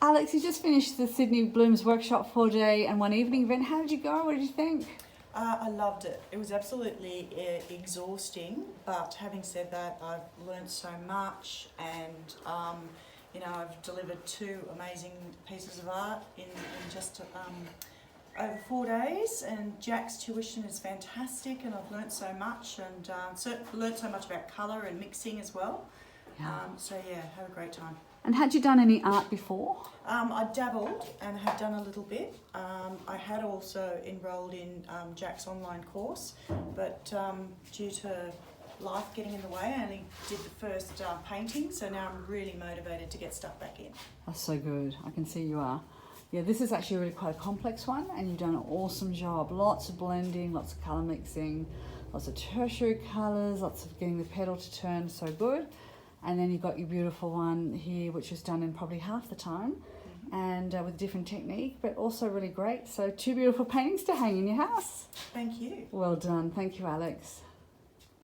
Alex, you just finished the Sydney Blooms workshop 4-day and 1 evening event. How did you go? What did you think? I loved it. It was absolutely exhausting, but having said that, I've learned so much, and I've delivered 2 amazing pieces of art in just over 4 days, and Jack's tuition is fantastic, and I've learnt so much, and learnt so much about colour and mixing as well. Had a great time. And had you done any art before? I dabbled and have done a little bit. I had also enrolled in Jack's online course, but due to life getting in the way, I only did the first painting, so now I'm really motivated to get stuck back in. That's so good. I can see you are. Yeah, this is actually really quite a complex one, and you've done an awesome job. Lots of blending, lots of colour mixing, lots of tertiary colours, lots of getting the petal to turn, so good. And then you've got your beautiful one here, which was done in probably half the time, and with a different technique, but also really great. So 2 beautiful paintings to hang in your house. Thank you. Well done. Thank you, Alex.